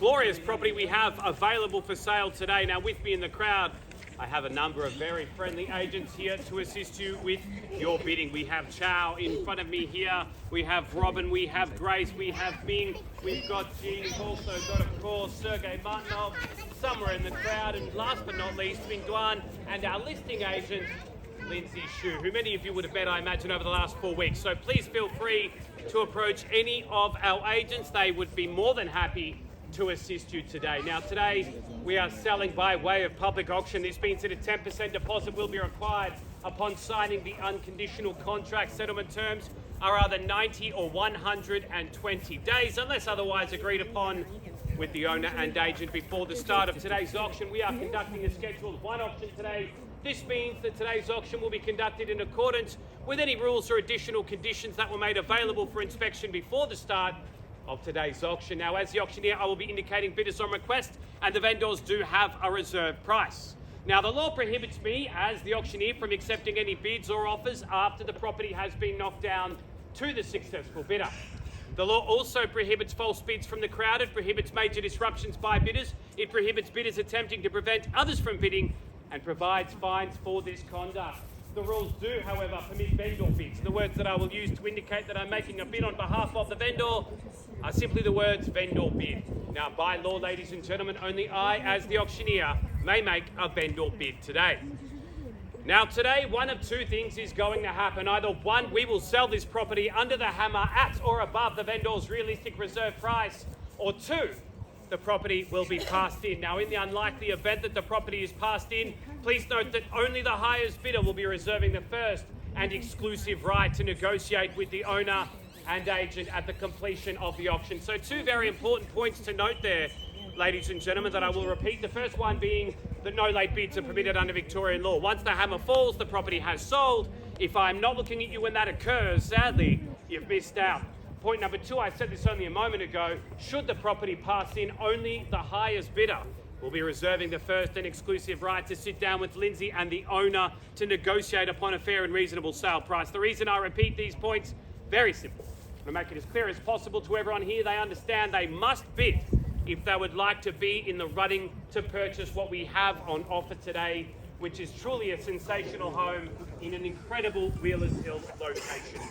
glorious property we have available for sale today. Now with me in the crowd, I have a number of very friendly agents here to assist you with your bidding. We have Chow in front of me here, we have Robin, we have Grace, we have Ming, we've got Jing, we've also got, of course, Sergey Martinov somewhere in the crowd, and last but not least, Ming Duan and our listing agent, Lindsay Xu, who many of you would have met, I imagine, over the last 4 weeks. So please feel free to approach any of our agents. They would be more than happy to assist you today. Now today we are selling by way of public auction. This means that a 10% deposit will be required upon signing the unconditional contract. Settlement terms are either 90 or 120 days unless otherwise agreed upon with the owner and agent before the start of today's auction. We are conducting a scheduled one auction today. This means that today's auction will be conducted in accordance with any rules or additional conditions that were made available for inspection before the start of today's auction. Now, as the auctioneer, I will be indicating bidders on request, and the vendors do have a reserve price. Now, the law prohibits me, as the auctioneer, from accepting any bids or offers after the property has been knocked down to the successful bidder. The law also prohibits false bids from the crowd. It prohibits major disruptions by bidders. It prohibits bidders attempting to prevent others from bidding and provides fines for this conduct. The rules do, however, permit vendor bids. The words that I will use to indicate that I'm making a bid on behalf of the vendor are simply the words vendor bid. Now, by law, ladies and gentlemen, only I, as the auctioneer, may make a vendor bid today. Now, today, one of two things is going to happen. Either one, we will sell this property under the hammer at or above the vendor's realistic reserve price, or two, the property will be passed in. Now, in the unlikely event that the property is passed in, please note that only the highest bidder will be reserving the first and exclusive right to negotiate with the owner and agent at the completion of the auction. So two very important points to note there, ladies and gentlemen, that I will repeat. The first one being that no late bids are permitted under Victorian law. Once the hammer falls, the property has sold. If I'm not looking at you when that occurs, sadly, you've missed out. Point number two, I said this only a moment ago, should the property pass in, only the highest bidder will be reserving the first and exclusive right to sit down with Lindsay and the owner to negotiate upon a fair and reasonable sale price. The reason I repeat these points, very simple. To make it as clear as possible to everyone here, they understand they must bid if they would like to be in the running to purchase what we have on offer today, which is truly a sensational home in an incredible Wheelers Hill location.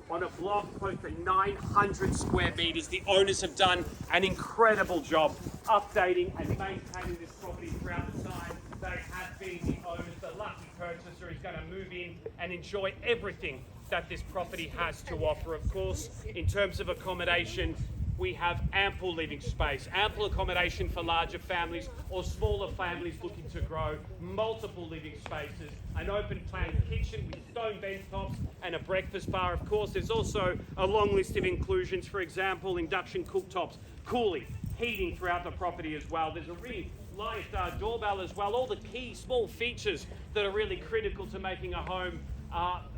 On a block close to 900 square metres, the owners have done an incredible job updating and maintaining this property throughout the time they have been the owners. The lucky purchaser is going to move in and enjoy everything that this property has to offer. Of course, in terms of accommodation, we have ample living space, ample accommodation for larger families or smaller families looking to grow, multiple living spaces, an open plan kitchen with stone bench tops and a breakfast bar. Of course, there's also a long list of inclusions, for example, induction cooktops, cooling, heating throughout the property as well. There's a really nice doorbell as well, all the key small features that are really critical to making a home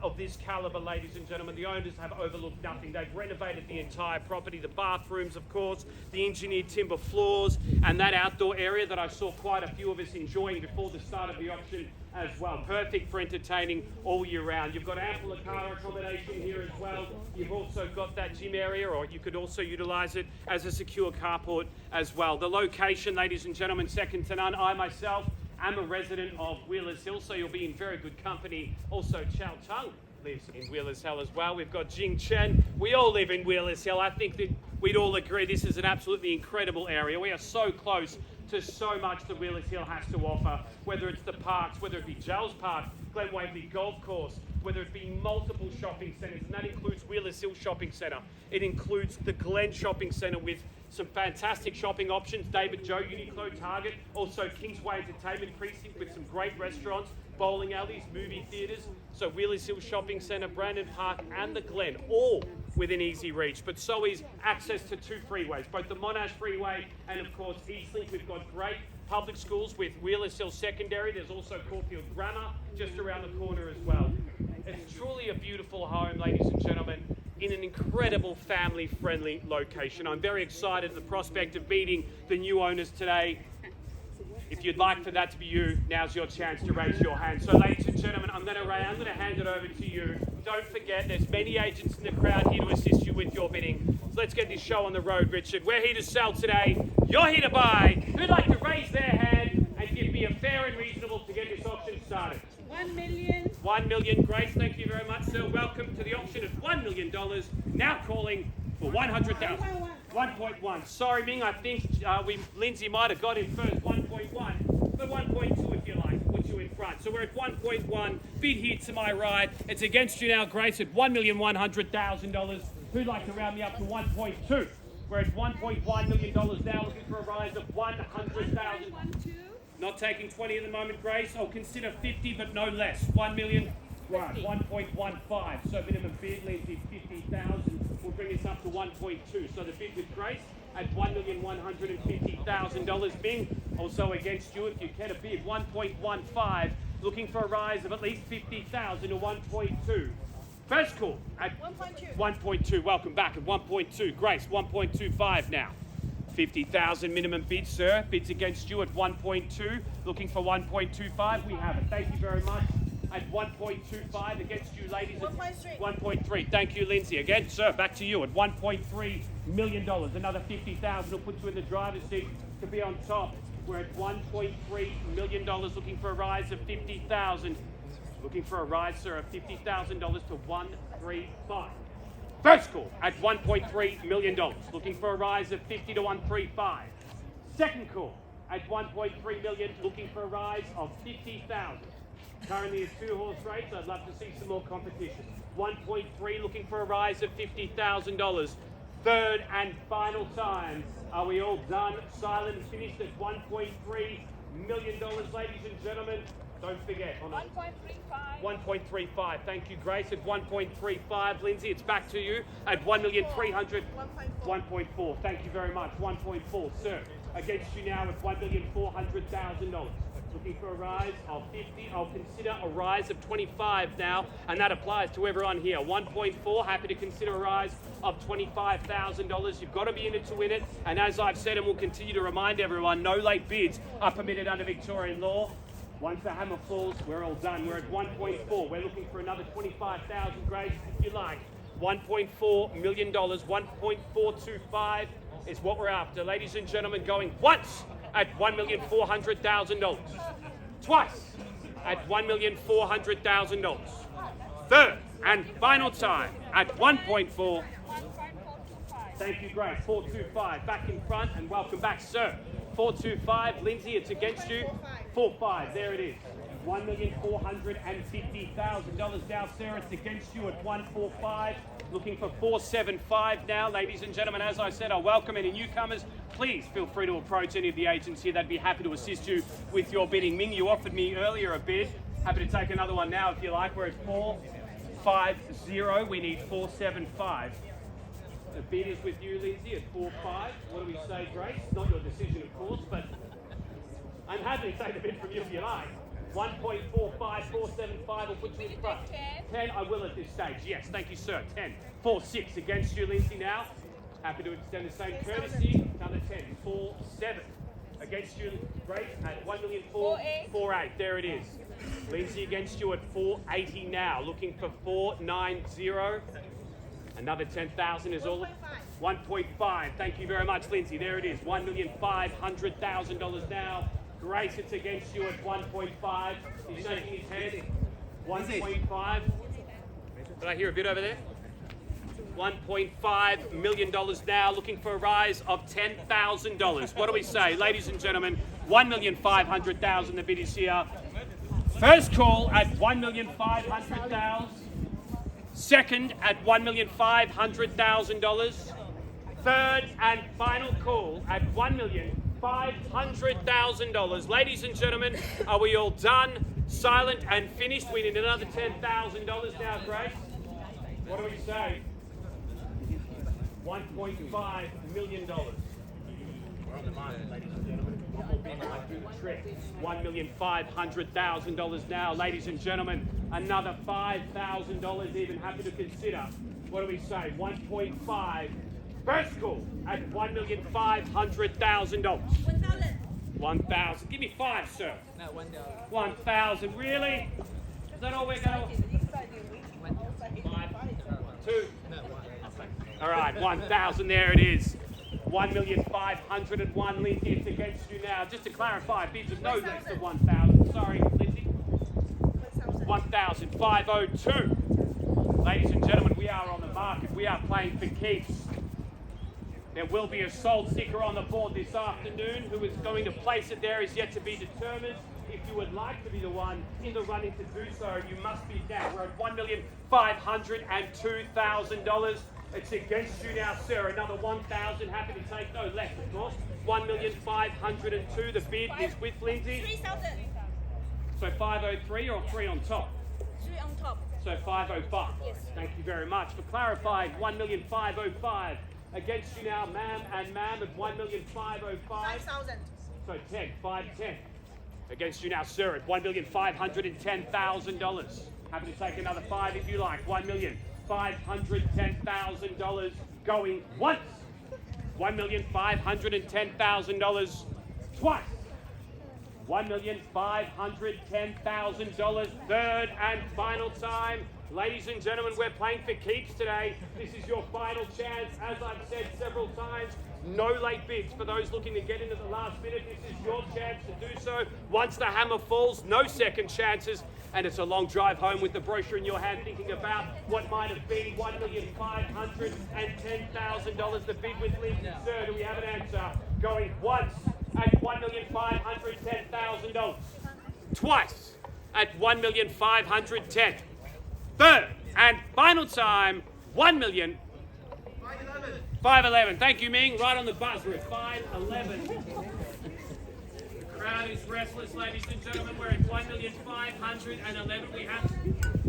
of this caliber, ladies and gentlemen. The owners have overlooked nothing. They've renovated the entire property, the bathrooms, of course, the engineered timber floors, and that outdoor area that I saw quite a few of us enjoying before the start of the auction as well. Perfect for entertaining all year round. You've got ample car accommodation here as well. You've also got that gym area, or you could also utilise it as a secure carport as well. The location, ladies and gentlemen, second to none. I myself am a resident of Wheelers Hill, so you'll be in very good company. Also, Chow Chung lives in Wheelers Hill as well. We've got Jing Chen. We all live in Wheelers Hill. I think that we'd all agree this is an absolutely incredible area. We are so close to so much that Wheelers Hill has to offer, whether it's the parks, whether it be Giles Park, Glen Waverley Golf Course, whether it be multiple shopping centres, and that includes Wheelers Hill Shopping Centre. It includes the Glen Shopping Centre with some fantastic shopping options, David Joe, Uniqlo, Target, also Kingsway Entertainment Precinct with some great restaurants, bowling alleys, movie theatres. So Wheelers Hill Shopping Centre, Brandon Park and the Glen, all within easy reach. But so is access to two freeways, both the Monash Freeway and of course Eastlink. We've got great public schools with Wheelers Hill Secondary. There's also Caulfield Grammar just around the corner as well. It's truly a beautiful home, ladies and gentlemen, in an incredible family-friendly location. I'm very excited at the prospect of meeting the new owners today. If you'd like for that to be you, now's your chance to raise your hand. So ladies and gentlemen, I'm going to hand it over to you. Don't forget, there's many agents in the crowd here to assist you with your bidding. So let's get this show on the road, Richard. We're here to sell today. You're here to buy. Who'd like to raise their hand and give me a fair and reasonable to get this auction started? 1 million. 1 million, Grace. Thank you very much, sir. Welcome to the auction at $1 million. Now calling for 100,000. 1.1. Sorry, Ming. I think Lindsay might have got in first. 1.1, but 1.2 if you like. Put you in front. So we're at 1.1. Bid here to my right. It's against you now, Grace, at $1,100,000. Who'd like to round me up to 1.2? We're at $1.1 million now, looking for a rise of 100,000. Not taking 20 at the moment, Grace. I'll consider 50, but no less. 1 million. Right, 1.15. So minimum bid, Lindsay, 50,000. We'll bring this up to 1.2. So the bid with Grace at $1,150,000. Ming, also against you if you care to bid. 1.15. Looking for a rise of at least 50,000 to 1.2. First call at 1.2. 1.2. Welcome back at 1.2. Grace, 1.25 now. 50,000 minimum bid, sir. Bids against you at 1.2. Looking for 1.25. We have it. Thank you very much. At 1.25 against you, ladies. 1.3. 1.3. Thank you, Lindsay. Again, sir, back to you at $1.3 million. Another 50,000 will put you in the driver's seat to be on top. We're at $1.3 million. Looking for a rise of 50,000. Looking for a rise, sir, of $50,000 to 135. First call at $1.3 million. Looking for a rise of 50 to 135. Second call at $1.3 million. Looking for a rise of 50,000. Currently a two-horse race. I'd love to see some more competition. 1.3 looking for a rise of $50,000. Third and final time. Are we all done? Silent and finished at $1.3 million, ladies and gentlemen. Don't forget. 1.35. 1.35. Thank you, Grace. At 1.35. Lindsay, it's back to you at 1,300,000. 1.4. Thank you very much. 1.4. Sir, against you now at $1,400,000. Looking for a rise of 50. I'll consider a rise of 25 now, and that applies to everyone here. 1.4. Happy to consider a rise of $25,000. You've got to be in it to win it. And as I've said, and we'll continue to remind everyone, no late bids are permitted under Victorian law. Once the hammer falls, we're all done. We're at 1.4. We're looking for another 25,000, Grace, if you like. $1.4 million, 1.425 is what we're after. Ladies and gentlemen, going once at $1,400,000. Twice at $1,400,000. Third and final time at 1.4. Thank you, Grace. 425. Back in front and welcome back, sir. 425. Lindsay, it's against you. 4.5. There it is. $1,450,000 now, sir. It's against you at 1.45. Looking for 4.75 now, ladies and gentlemen. As I said, I welcome any newcomers. Please feel free to approach any of the agents here. They'd be happy to assist you with your bidding. Ming, you offered me earlier a bid. Happy to take another one now if you like. We're at 4.50. We need 4.75. The bid is with you, Lindsay, at 4.5. What do we say, Grace? Not your decision, of course, but I'm happy to take the bid from you if you like. 1.45, 4.75 will put you in front. 10, I will at this stage. Yes, thank you, sir. 10. 4.6 against you, Lindsay, now. Happy to extend the same courtesy. Another 10. 4.7 against you, Grace, at 1,400,000. 4.8. There it is. Lindsay against you at 4.80 now. Looking for 4.90. Another 10,000 is all. 1.5. Thank you very much, Lindsay. There it is. $1,500,000 now. Grace, it's against you at 1.5. He's shaking his head. 1.5. Did I hear a bit over there? $1.5 million now. Looking for a rise of $10,000. What do we say, ladies and gentlemen? $1,500,000. The bid is here. First call at $1,500,000. Second at $1,500,000. Third and final call at $1,500,000. Ladies and gentlemen, are we all done, silent and finished? We need another $10,000 now, Grace. What do we say? $1.5 million. We're on the market, ladies and gentlemen. One more bid might do the trick. $1,500,000 now, ladies and gentlemen. Another $5,000 even happy to consider. What do we say? 1.5. First call at $1,500,000. 1,000. 1,000. Give me 5, sir. No, 1,000. 1,000. Really? Is that all we're going to? 5. 2. No, 1. All right, 1,000. There it is. 1,501,000. Lindsay, it's against you now. Just to clarify, bids of no less than 1,000. Sorry, Lindsay. 1,502. Ladies and gentlemen, we are on the market. We are playing for keeps. There will be a sold sticker on the board this afternoon. Who is going to place it there is yet to be determined. If you would like to be the one in the running to do so, you must be now. We're at $1,502,000. It's against you now, sir. Another 1,000. Happy to take no less, of course. 1,502,000. The bid is with Lindsay. 3,000. So 503 or 3 on top? 3 on top. So 505. Yes. Thank you very much for clarifying. 1,505,000. Against you now, ma'am and ma'am at 1,505,000. 5,000. So 10, 510. Against you now, sir, at $1,510,000. Happy to take another 5 if you like. $1,510,000 going once. $1,510,000 twice. $1,510,000 third and final time. Ladies and gentlemen, we're playing for keeps today. This is your final chance. As I've said several times, no late bids for those looking to get into the last minute. This is your chance to do so. Once the hammer falls, no second chances. And it's a long drive home with the brochure in your hand, thinking about what might have been $1,510,000. The bid with Lindsay. Sir, do we have an answer? Going once at $1,510,000. Twice at $1,510,000. Third and final time, 511. Thank you, Ming. Right on the buzzer at 511. The crowd is restless, ladies and gentlemen. We're at 1,511. We have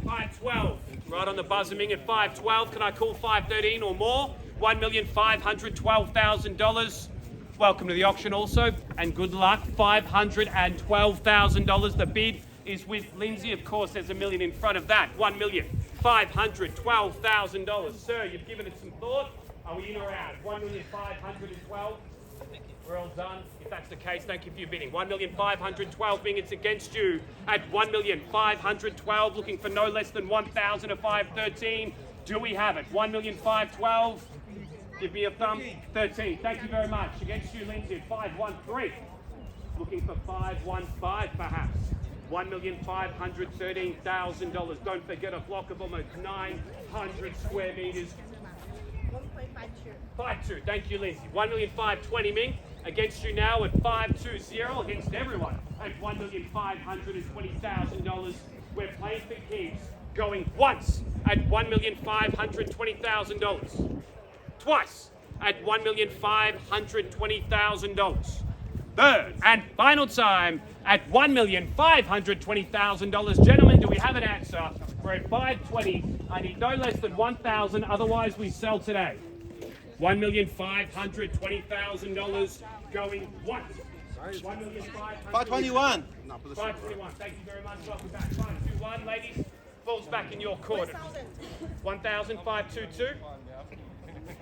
512. Right on the buzzer, Ming, at 512. Can I call 513 or more? $1,512,000. Welcome to the auction also, and good luck. $512,000. The bid is with Lindsay. Of course, there's $1 million in front of that. $1,512,000. Sir, you've given it some thought. Are we in or out? 1,512,000. We're all done. If that's the case, thank you for your bidding. 1,512,000 being it's against you at 1,512,000. Looking for no less than 1,000 at 513. Do we have it? 1,512,000. Give me a thumb. 13. Thank you very much. Against you, Lindsay, at 513. Looking for 515, perhaps. $1,513,000. Don't forget a block of almost 900 square meters. 52. Thank you, Lindsay. 1,520,000, Ming. Against you now at 520. Against everyone at $1,520,000. We're playing for keeps. Going once at $1,520,000. Twice at $1,520,000. Third and final time at $1,520,000. Gentlemen, do we have an answer? We're at 520. I need no less than 1,000, otherwise we sell today. $1,520,000 going once. 521. 521. Thank you very much. Welcome back. 521, ladies. Ball's back in your court. 1,522.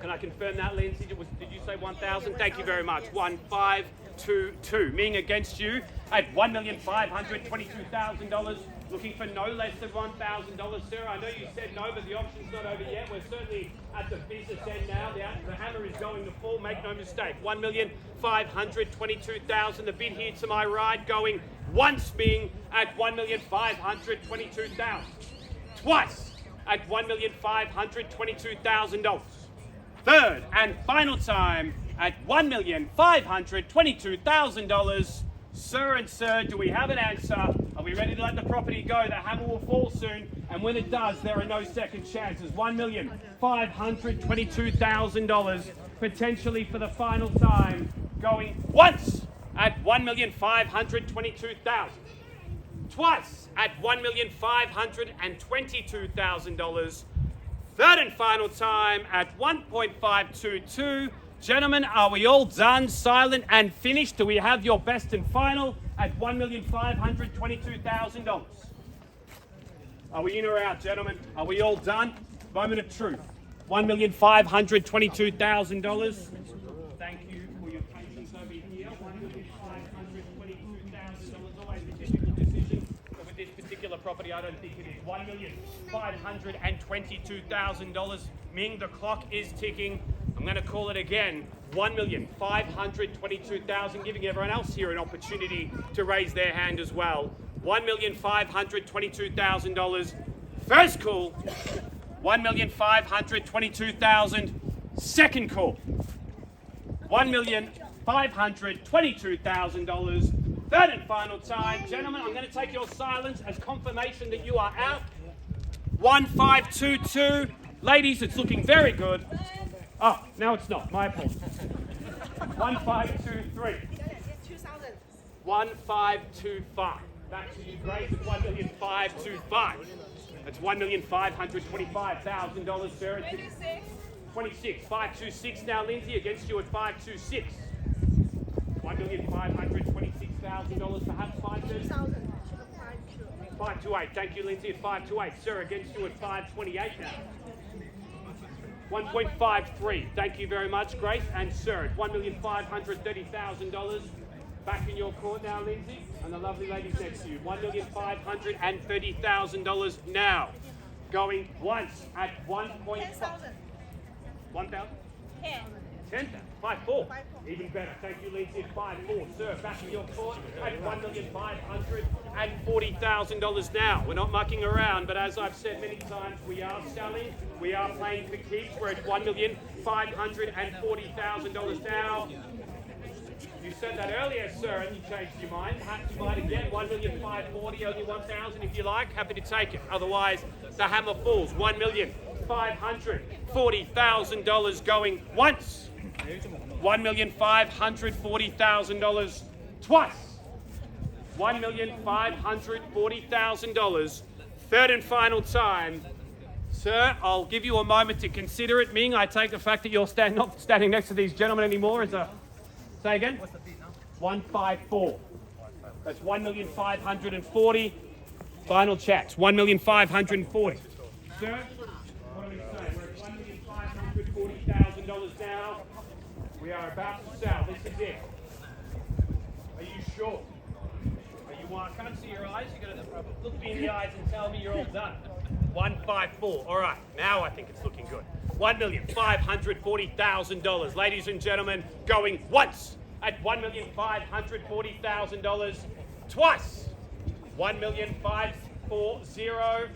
Can I confirm that, Lindsay? Did you say 1,000? Thank you very much. 1,522. Ming against you at $1,522,000. Looking for no less than $1,000, sir. I know you said no, but the auction's not over yet. We're certainly at the business end now. The hammer is going to fall. Make no mistake. $1,522,000. The bid here to my right going once, Ming, at $1,522,000. Twice at $1,522,000. Third and final time at $1,522,000. Sir and sir, do we have an answer? Are we ready to let the property go? The hammer will fall soon, and when it does, there are no second chances. $1,522,000, potentially for the final time, going once at $1,522,000. Twice at $1,522,000. Third and final time at 1.522. Gentlemen, are we all done, silent and finished? Do we have your best and final at $1,522,000? Are we in or out, gentlemen? Are we all done? Moment of truth. $1,522,000. Thank you for your patience over here. $1,522,000. Always a difficult decision, but with this particular property, I don't think it is. $1,522,000. Ming, the clock is ticking. I'm going to call it again. 1,522,000, giving everyone else here an opportunity to raise their hand as well. $1,522,000. First call. $1,522,000. Second call. $1,522,000. Third and final time. Gentlemen, I'm going to take your silence as confirmation that you are out. 1,522. Ladies, it's looking very good. Oh, now it's not. My apologies. 1,523. 1,525. Back to you, Grace, at 1,525. That's $1,525,000, sir. 26. 526 now, Lindsay, against you at 526. $1,526,000, perhaps 530. 528. Thank you, Lindsay, at 528. Sir, against you at 528 now. 1.53. Thank you very much, Grace. And sir, at $1,530,000. Back in your court now, Lindsay, and the lovely ladies next to you. $1,530,000 now. Going once at 1.5. 1,000? 10,000. 5-4. Even better. Thank you, Lindsay, at 5-4. Sir, back in your court at $1,540,000 now. We're not mucking around, but as I've said many times, we are selling. We are playing for keeps. We're at $1,540,000 now. You said that earlier, sir, and you changed your mind. Perhaps you might again. $1,540,000, only 1,000 if you like. Happy to take it. Otherwise, the hammer falls. $1,540,000 going once. $1,540,000 twice. $1,540,000. Third and final time. Sir, I'll give you a moment to consider it. Ming, I take the fact that you're not standing next to these gentlemen anymore as a... Say again? What's the bid now? 154. That's 1,540,000. Final chats. 1,540,000. Sir, what do we say? We're at $1,540,000 now. We are about to sell. This is it. Are you sure? Are you? I can't see your eyes. You're going to look me in the eyes and tell me you're all done. 154. All right. Now I think it's looking good. $1,540,000. Ladies and gentlemen, going once at $1,540,000. Twice. $1,540,000.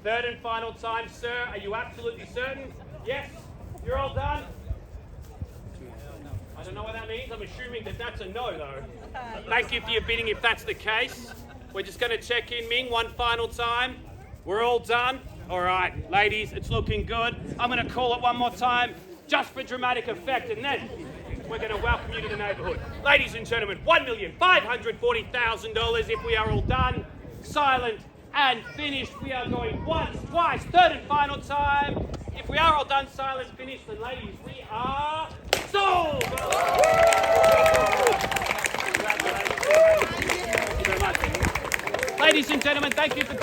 Third and final time, sir. Are you absolutely certain? Yes? You're all done? I don't know what that means. I'm assuming that that's a no, though. Thank you for your bidding if that's the case. We're just going to check in, Ming, one final time. We're all done. All right, ladies, it's looking good. I'm going to call it one more time, just for dramatic effect, and then we're going to welcome you to the neighbourhood. Ladies and gentlemen, $1,540,000 if we are all done, silent, and finished. We are going once, twice, third and final time. If we are all done, silent, finished, then ladies, we are sold! Congratulations. Thank you very much. Ladies and gentlemen, thank you for coming.